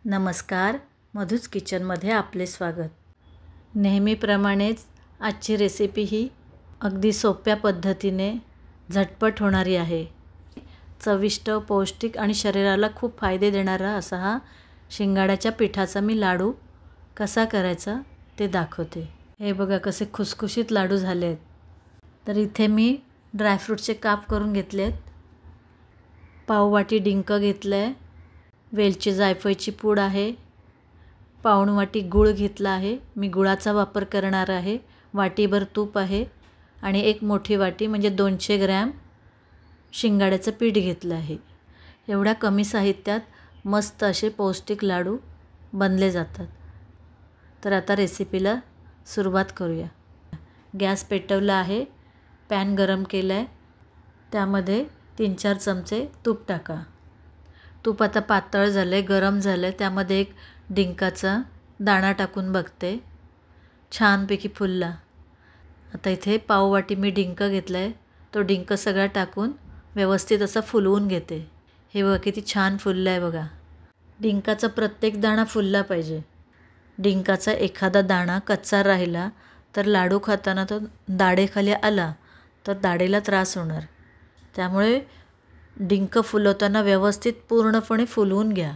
नमस्कार, मधूच किचनमध्ये आपले स्वागत। नेहमीप्रमाणेच आजची रेसिपी ही अगदी सोप्या पद्धतीने झटपट होणारी आहे। चविष्ट, पौष्टिक आणि शरीराला खूप फायदे देणारा असा हा शिंगाड्याच्या पिठाचा मी लाडू कसा करायचा ते दाखवते। हे बघा कसे खुसखुशीत लाडू झाले आहेत। तर इथे मी ड्रायफ्रूटचे काप करून घेतलेत। पाव वाटी डिंक घेतले, वेलची जायफळची पूड आहे, पाऊण वाटी गूळ घेतला आहे। मी गुळाचा वापर करणार आहे। वाटीभर तूप आहे आणि एक मोठी वाटी म्हणजे 200 ग्रॅम शिंगाड्याचं पीठ घेतलं आहे। एवढ्या कमी साहित्यात मस्त असे पौष्टिक लाडू बनले जातात। तर आता रेसिपीला सुरुवात करूया। गॅस पेटवला आहे, पॅन गरम केला आहे, त्यामध्ये 3-4 चमचे तूप टाका। तूप आता पातळ झाले, गरम झाले, त्यामध्ये एक डिंकाचा दाणा टाकून बघते। छानपैकी फुलला। आता इथे पाव वाटी मी डिंक घेतला आहे, तो डिंक सगळा टाकून व्यवस्थित असा फुलवून घेते। हे बघा किती छान फुलला आहे बघा। डिंकाचा प्रत्येक दाणा फुलला पाहिजे। डिंकाचा एखादा दाणा कच्चा राहिला तर लाडू खाताना तो दाढेखाली आला तर दाढेला त्रास होणार। त्यामुळे डिंक फुलवताना व्यवस्थित पूर्णपणे फुलवून घ्या।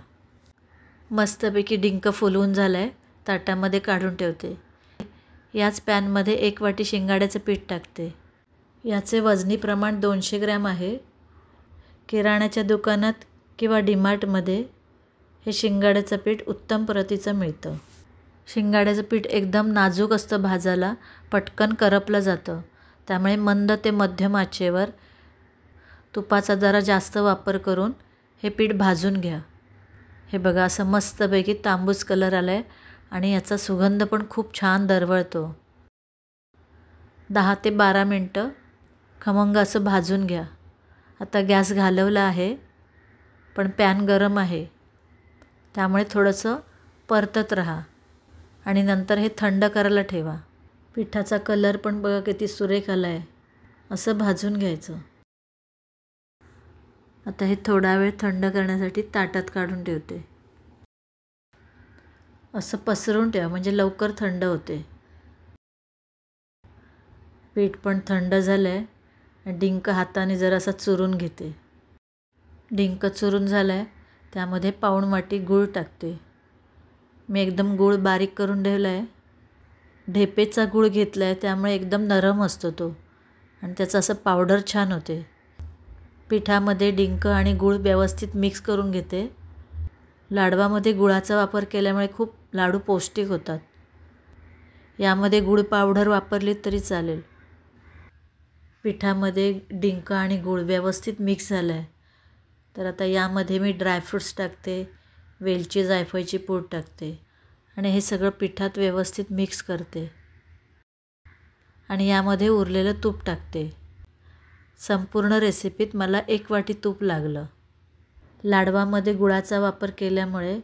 मस्तपैकी डिंक फुलवून झालाय, ताटामध्ये काढून ठेवते। याच पॅनमध्ये 1 वाटी शिंगाड्याचं पीठ टाकते। याचे वजनी प्रमाण 200 ग्रॅम आहे। किराण्याच्या दुकानात किंवा डीमार्टमध्ये हे शिंगाड्याचं पीठ उत्तम प्रतीचं मिळतं। शिंगाड्याचं पीठ एकदम नाजूक असतं, भाजायला पटकन करपलं जातं। त्यामुळे मंद ते मध्यम आचेवर तुपाचा जरा जास्त वापर करून हे पीठ भाजून घ्या। हे बघा असं मस्तपैकी तांबूस कलर आला आहे आणि याचा सुगंध पण खूप छान दरवळतो। 10 ते 12 मिनटं खमंग असं भाजून घ्या। आता गॅस घालवला आहे, पण पॅन गरम आहे, त्यामुळे थोडंसं परतत राहा आणि नंतर हे थंड करायला ठेवा। पिठाचा कलर पण बघा किती सुरेख आला आहे। असं भाजून घ्यायचं। आता हे थोडा वेळ थंड करण्यासाठी ताटात काढून ठेवते। असं पसरून ठेवा म्हणजे लवकर थंड होते। पीठ पण थंड झालंय। डिंक हाताने जरासा चुरून घेते। डिंक चुरून झालाय, त्यामध्ये पाऊण वाटी गूळ टाकते। मी एकदम गूळ बारीक करून ठेवलाय। ढेपेचा गूळ घेतलाय, त्यामुळे एकदम नरम असतो तो आणि त्याचं असं पावडर छान होते। पिठामध्ये डिंक आणि गूळ व्यवस्थित मिक्स करून घेते। लाडवामध्ये गुळाचा वापर केल्यामुळे खूप लाडू पौष्टिक होतात। यामध्ये गूळ पावडर वापरली तरी चालेल। पिठामध्ये डिंक आणि गूळ व्यवस्थित मिक्स झालं आहे। तर आता यामध्ये मी ड्रायफ्रूट्स टाकते, वेलची जायफळची पूड टाकते आणि हे सगळं पिठात व्यवस्थित मिक्स करते आणि यामध्ये उरलेलं तूप टाकते। संपूर्ण रेसिपीत मला 1 वाटी तूप लागलं। लाडवामध्ये गुळाचा वापर केल्यामुळे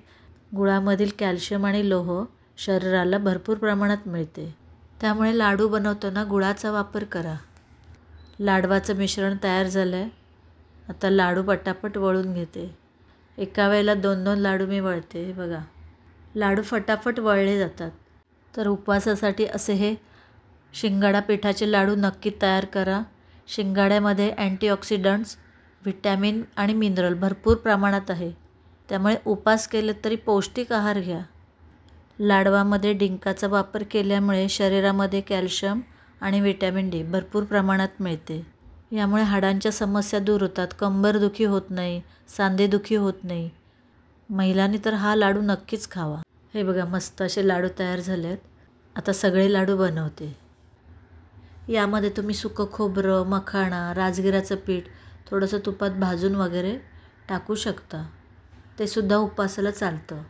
गुळामधील कॅल्शियम आणि लोह शरीराला भरपूर प्रमाणात मिळते। त्यामुळे लाडू बनवताना गुळाचा वापर करा। लाडवाचं मिश्रण तयार झालं आहे। आता लाडू पटापट वळून घेते। एका वेळेला 2-2 लाडू मी वळते। हे बघा लाडू फटाफट वळले जातात। तर उपवासासाठी असे हे शिंगाडा पिठाचे लाडू नक्की तयार करा। शिंगाड्यामध्ये अँटीऑक्सिडंट्स, व्हिटॅमिन आणि मिनरल भरपूर प्रमाणात आहे, त्यामुळे उपवास केले तरी पौष्टिक आहार घ्या। लाडवामध्ये डिंकाचा वापर केल्यामुळे शरीरामध्ये कॅल्शियम आणि व्हिटॅमिन डी भरपूर प्रमाणात मिळते। यामुळे हाडांच्या समस्या दूर होतात, कंबरदुखी होत नाही, सांधेदुखी होत नाही। महिलांनी तर हा लाडू नक्कीच खावा। हे बघा मस्त असे लाडू तयार झाले आहेत। आता सगळे लाडू बनवते। यामध्ये तुम्ही सुकं खोबरं, मखाणा, राजगिराचं पीठ थोडंसं तुपात भाजून वगैरे टाकू शकता, ते सुद्धा उपवासाला चालतं।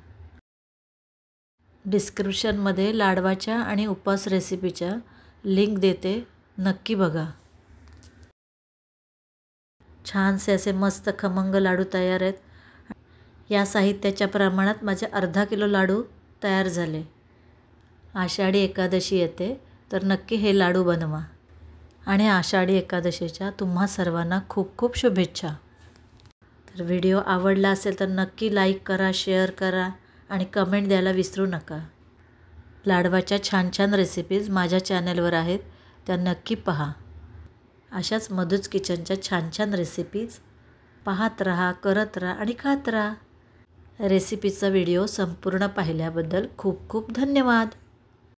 डिस्क्रिप्शनमध्ये लाडवाच्या आणि उपवास रेसिपीच्या लिंक देते, नक्की बघा। छानसे असे मस्त खमंग लाडू तयार आहेत। या साहित्याच्या प्रमाणात माझे अर्धा किलो लाडू तयार झाले। आषाढी एकादशी येते, तर नक्की हे लाडू बनवा आणि आषाढी एकादशीच्या तुम्हा सर्वांना खूप खूप शुभेच्छा। तर व्हिडिओ आवडला असेल तर नक्की लाईक करा, शेअर करा आणि कमेंट द्यायला विसरू नका. लाडवाच्या छान छान रेसिपीज माझ्या चॅनलवर आहेत, त्या नक्की पहा. अशाच मधूच किचनच्या छान छान रेसिपीज पाहत राहा, करत राहा आणि खात राहा. रेसिपीचा व्हिडिओ संपूर्ण पाहिल्याबद्दल खूप खूप धन्यवाद.